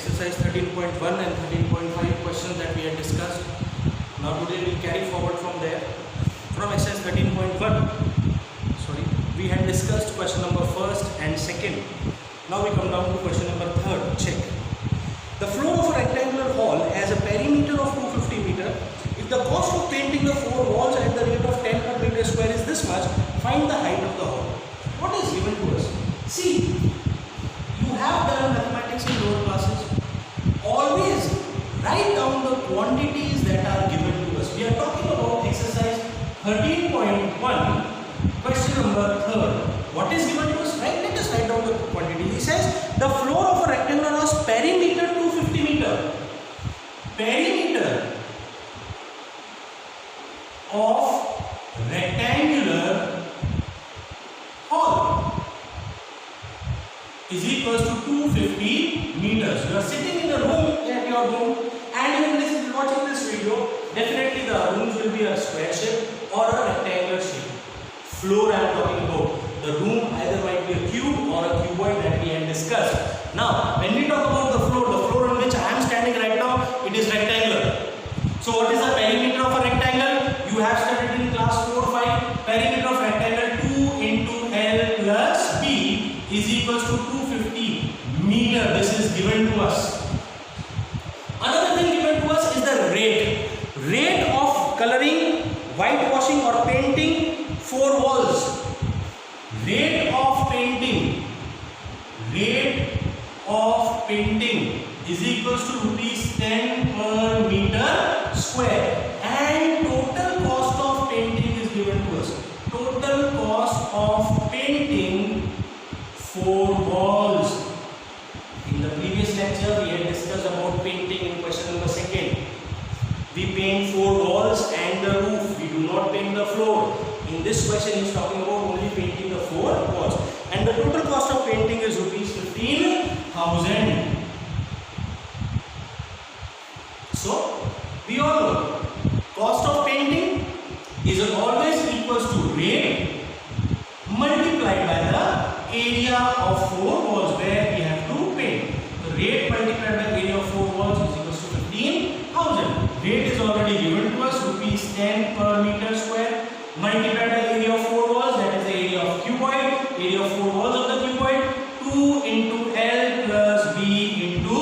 exercise 13.1 and 13.5 questions that we had discussed. Now today we carry forward from there. From exercise 13.1, we had discussed question number first and second. Now we come down to question number third. Check. The floor of a rectangular hall has a perimeter of 250 meter. If the cost of painting the four walls at the rate of 10 per meter square is this much, find the height of the hall. What is given to us? See, you have done mathematics in lower classes. Always write down the quantities that are given to us. We are talking about exercise 13.1, question number third. What is given to us? Right? Let us write down the quantities. He says the floor of a rectangular has perimeter 250 meter. Perimeter of rectangular hall is equals to 250 meters. You are sitting in a room at your home and you are watching this video. Definitely the rooms will be a square shape or a rectangular shape. Floor I am talking about. The room either might be a cube or a cuboid that we had discussed. Now, when we talk about the floor on which I am standing right now, it is rectangular. So, what is the perimeter of a rectangle? You have studied in class 4-5. Perimeter of rectangle 2 into L plus B is equals to 250 meter. This is given to us. Another thing given to us is the rate. Rate of coloring, whitewashing or painting four walls. Rate of painting is equals to rupees 10 per meter square, and total cost of painting is given to us. Total cost of painting four walls. In the previous lecture we had discussed about painting in question number second. We paint four walls and the roof. We do not paint the floor. In this question he is talking about only painting the four walls, and the total cost of painting is rupees 15,000. So we all know cost of painting is always equals to rate multiplied by the area of four walls where we have to paint. The rate multiplied by area of four walls is equals to 15,000. Rate is already given to us, rupees 10 per meter square. Multiplied by area of four walls, that is the area of cuboid. Area of four walls of the cuboid, 2 into L plus B into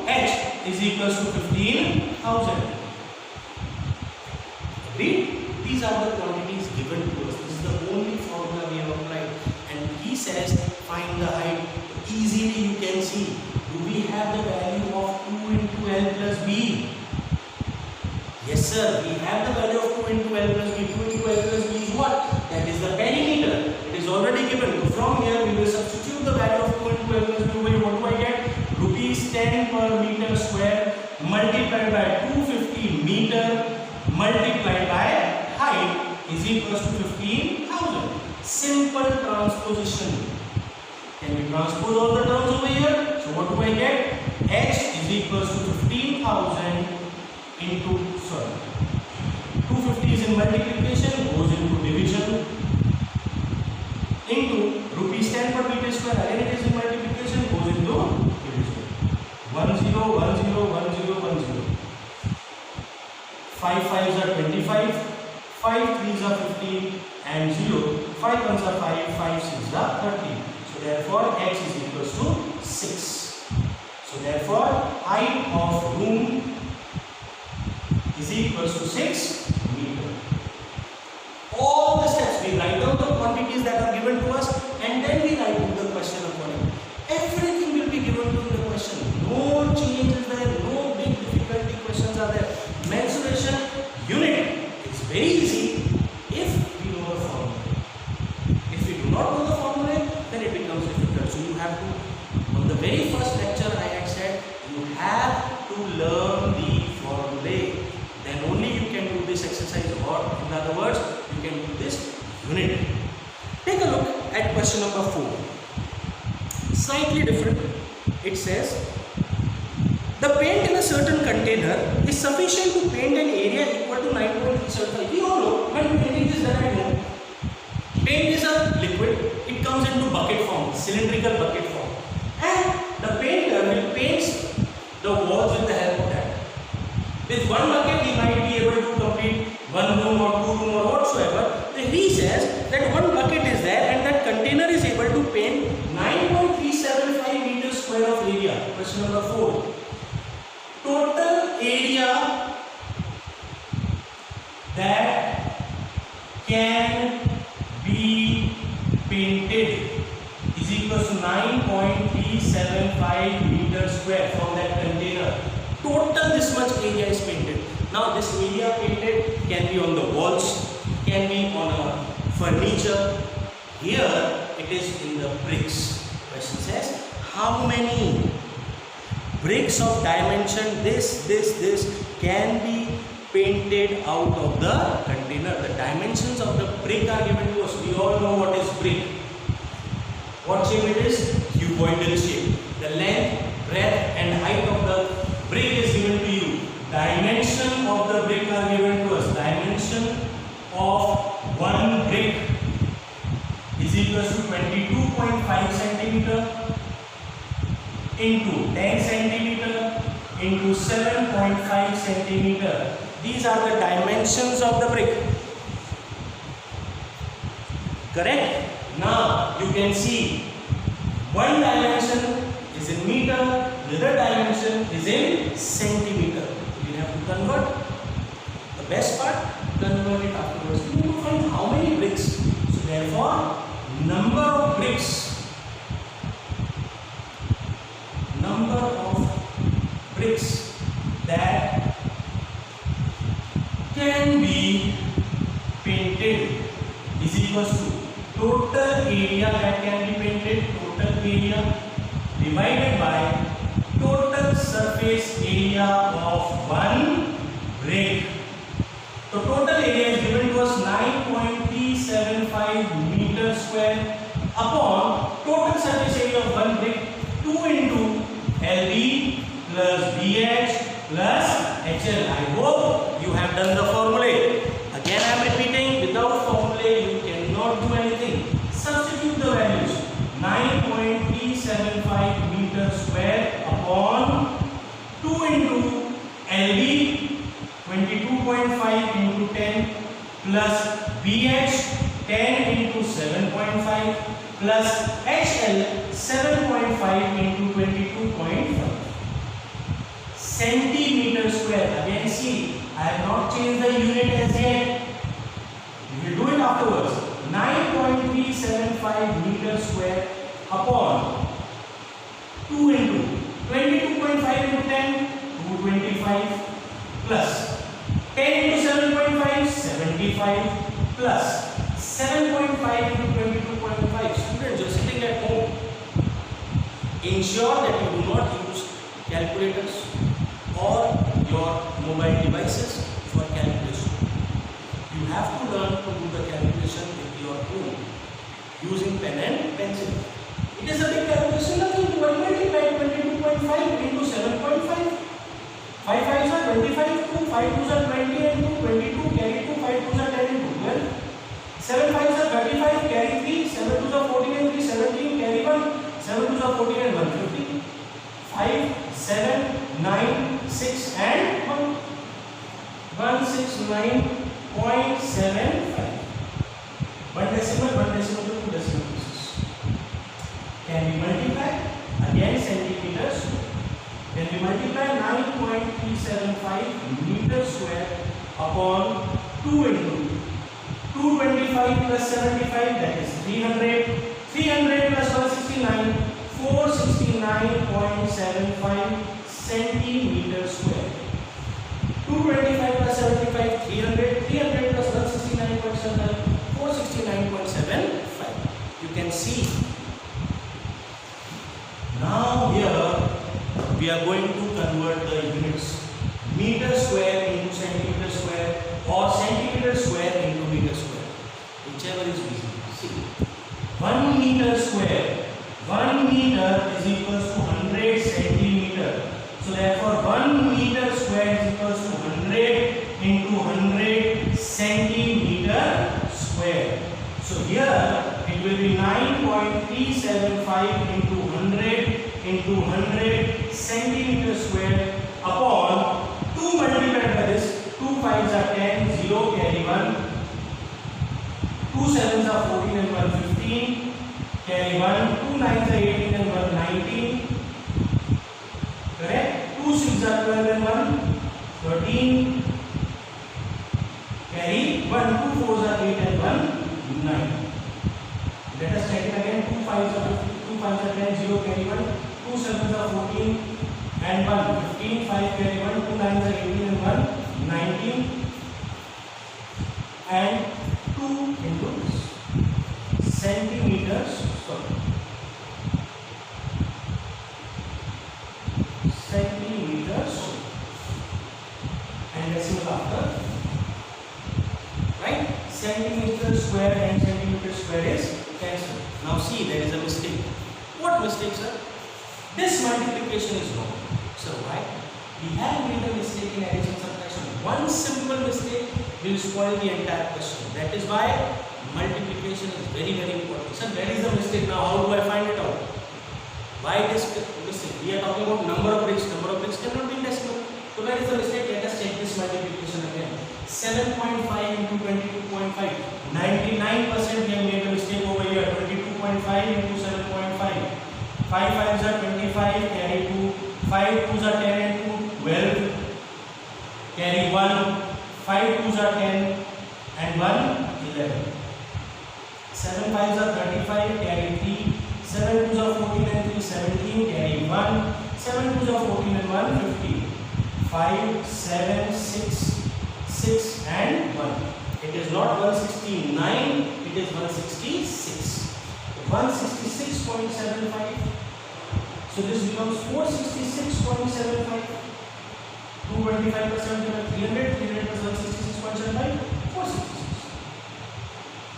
H is equals to 15,000. Agreed? These are the quantities given to us. This is the only formula we have applied. And he says find the height. Easily you can see. Do we have the value of 2 into L plus B? Yes sir, we have the value of 2 into L plus B. 2 into L plus B is what? That is the perimeter. It is already given. From here we will substitute the value of 2 into L plus B. What do I get? Rupees 10 per meter square multiplied by 250 meter multiplied by height is equals to 15,000. Simple transposition. Can we transpose all the terms over here? So what do I get? H is equals to 15,000 into 250 is in multiplication, goes into division, into rupees 10 per meter square, again it is in multiplication, goes into division. 10 10 10 10. 5 5s are 25, 5 3s are 15, and 0 5 1s are 5, 5 6s are 30. So therefore H is equals to 6. So therefore height of room is equals to 6 meter. All the steps, we write down the quantities that are given to us and then we write down the question accordingly. Everything will be given to the question. No change is there, no big difficulty questions are there. Mensuration unit is very easy if we know the formula. If we do not know the formula, then it becomes difficult. So you have to, on the very first lecture I had said, you have to learn the formula. Then only you can do this exercise, or in other words, you can do this unit. Take a look at question number 4. Slightly different. It says, the paint in a certain container is sufficient to paint an area equal to 9.375. We all know when painting is done at home, paint is a liquid, it comes into bucket form, cylindrical bucket form. And the painter will paint question number 4. Total area that can be painted is equal to 9.375 meters square from that container. Total this much area is painted. Now this area painted can be on the walls, can be on a furniture. Here it is in the bricks. Question says how many bricks of dimension this can be painted out of the container. The dimensions of the brick are given to us. We all know what is brick. What shape it is? Cuboidal shape. The length, breadth and height of the brick is given to you. Dimension of the brick are given to us. Dimension of one brick is equal to 22.5 centimeter into 10 centimeter into 7.5 centimeter. These are the dimensions of the brick. Correct? Now you can see one dimension is in meter, the other dimension is in centimeter. You have to convert. The best part, convert it afterwards. You need to find how many bricks. So therefore, number of bricks that can be painted is equal to total area that can be painted, total area divided by total surface area of one brick. So total area is given to us 9.375 meters square upon total surface area of one brick 2 into LB plus BH plus HL. I hope you have done the formulae. Again I am repeating, without formulae you cannot do anything. Substitute the values. 9.375 meters square upon 2 into LB 22.5 into 10 plus BH 10 into 7.5 plus HL 7.5 into 22.5 centimeter square. Again see, I have not changed the unit as yet. You will do it afterwards. 9.375 meters square upon 2 into 22.5 into 10 225 plus 10 into 7.5 75 plus 7.5 into 22.5. Students, you are sitting at home. Ensure that you do not use calculators or your mobile devices for calculation. You have to learn to do the calculation with your own using pen and pencil. It is a big calculation, nothing to multiply 22.5 into 7.5. 5 5s are 25, 2 5 2s are 20 and 2 22, carry 2, 5 2s are 10 and 2 12. 7 5s are 35, carry 3, 7 2s are 14 and 3 17, carry 1, 7 2s are 14 and 1 50. 5 7 9 6 and 1 169.75. One decimal, two decimal pieces. Can we multiply? Again centimeters. When we multiply 9.375 meters square upon 2 into 225 plus 75, that is 300. 300 plus 169, 469.75 centimeters square. 225 plus 75, 300. 300 plus 169.75, 469.75. You can see. Now here we are going to convert the units. Meter square into centimeter square or centimeter square into meter square. Whichever is easy. See. 1 meter square. 1 meter is equals to 100 centimeter. So therefore 1 meter square is equals to 100 into 100 centimeter square. So here it will be 9.375 into 100 into 100 centimeter square upon 2 multiplied by this. 2 5s are 10, 0 carry 1. 2 7s are 14 and 1 15. Carry 1. 2 9s are 18 and 1 19. are 12 and 1, 13. Carry 1, 2 4s are 8 and 1, 9. Let us check it again. 2 5s are 10, 0 carry 1, 2 7s are 14 and 1, 15, 5 carry 1, 2 9s are 18 and 1, 19 and 2 into centimeters. Centimeters and decimal after, right? Centimeter square and centimeter square is cancelled. Now see, there is a mistake. What mistake, sir? This multiplication is wrong. So why? We have made a mistake in addition subtraction. One simple mistake will spoil the entire question. That is why multiplication is very important. Sir, that is the mistake. Now how do I find it out? Why this mistake? We are talking about number of bricks. Number of bricks cannot be decimal. So where is the mistake? Let us check this multiplication again. 7.5 into 22.5. 99% we have made a mistake over here. 22.5 into 7.5. 5 5s are 25. Carry 2. 5 2s are 10 and 2. 12. Carry 1. 5 2s are 10 and 1. 11. 7 5s are 35. Carry 3. 7 2s are 14 and 3, 17, carry 1. 7 2s are 14 and 1, 15. 5, 7, 6, 6 and 1. It is not 169, it is 166. 166.75. So this becomes 466.75. 225% 300, 300 plus 166.75, 466.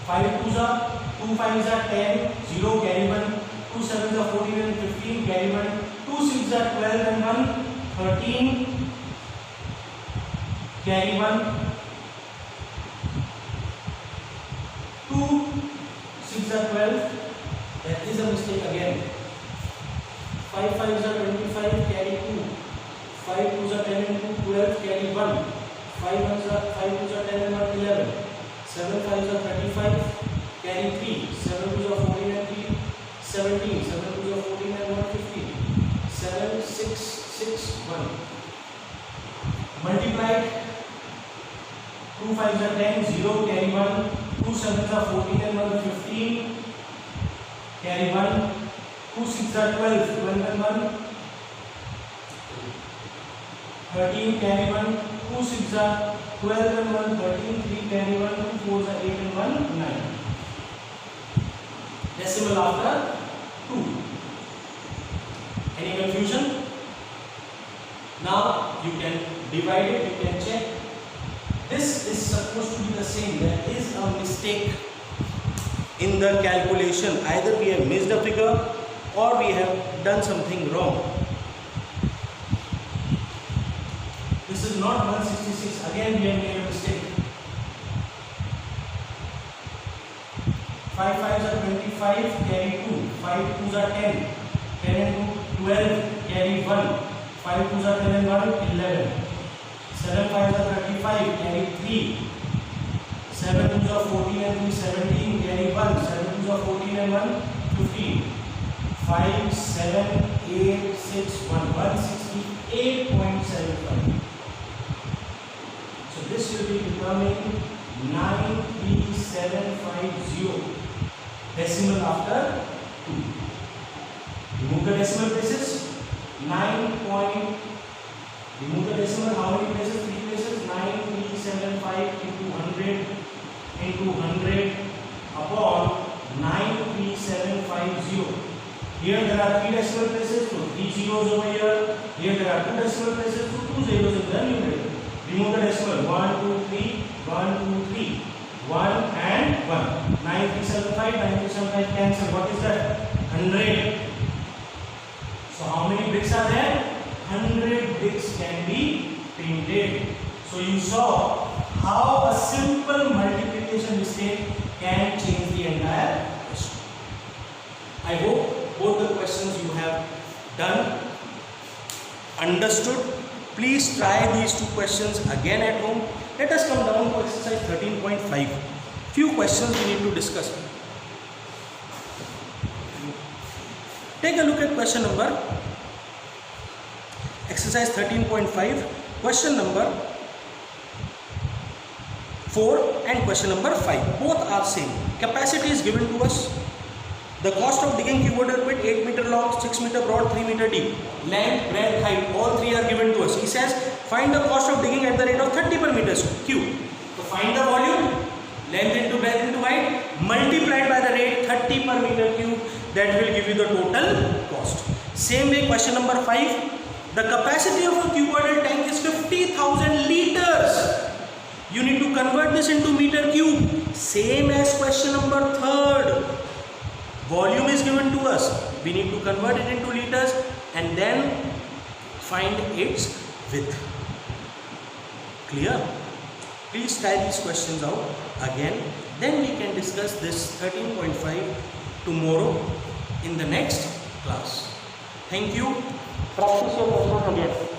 5 2s are 2 5s are 10, 0 carry 1, 2 7s are 14 and 15 carry 1, 2 6s are 12 and 1, 13 carry 1, 2 6s are 12. That is a mistake again. 5 5s are 25 carry 2, 5 2s are 10 and 2, 12 carry 1, 5 2s are 10 and 1, 11. 7 5s are 35, carry 3, 7 2s are 14 and 3, 17, 7 2s are 14 and 1, 15, 7 6 6 1. Multiplied, 2 5s are 10, 0 carry 1, 2 7s are 14 and 1, 15, carry 1, 2 6s are 12, 12 and 1, 13 carry 1, 2 6s are 12 and 1, 13, 3 carry 1, 2 4s are 8 and 1, 9. Decimal after 2. Any confusion? Now you can divide it, you can check. This is supposed to be the same. There is a mistake in the calculation. Either we have missed a figure or we have done something wrong. This is not 166. Again we have made a mistake. 5 5s are 25, carry 2. 5 2s are 10. 10 and 2, 12, carry 1. 5 2s are 10 and 1, 11. 7 5s are 35, carry 3. 7 2s are 14 and 3, 17, carry 1. 7 2s are 14 and 1, 15. 5, 7, 8, 6, 1, 168.75. So this will be becoming 93750. Decimal after 2. Remove the decimal places. 9. Remove the decimal. How many places? 3 places. 9375 into 100 into 100 upon 93750. Here there are 3 decimal places, so 3 zeros over here. Here there are 2 decimal places, so 2 zeros in the numerator. Remove the decimal. 1 2 3 1 2 3 1 and 1. 9375 9375 cancel. What is that? 100. So how many bricks are there? 100 bricks can be printed. So you saw how a simple multiplication mistake can change the entire question. I hope both the questions you have done, understood. Please try these 2 questions again at home. Let us come down to exercise 13.5. Few questions we need to discuss. Take a look at question number. exercise 13.5, question number 4 and question number 5. Both are same. Capacity is given to us. The cost of digging cuboidal pit 8 meter long, 6 meter broad, 3 meter deep. Length, breadth, height, all three are given to us. He says find the cost of digging at the rate of 30 per meter cube. So find the volume, length into breadth into height, multiplied by the rate 30 per meter cube. That will give you the total cost. Same way, question number 5. The capacity of a cuboidal tank is 50,000 liters. You need to convert this into meter cube. Same as question number 3rd. Volume is given to us. We need to convert it into liters and then find its width. Clear? Please try these questions out again. Then we can discuss this 13.5 tomorrow in the next class. Thank you. Practice your questions again.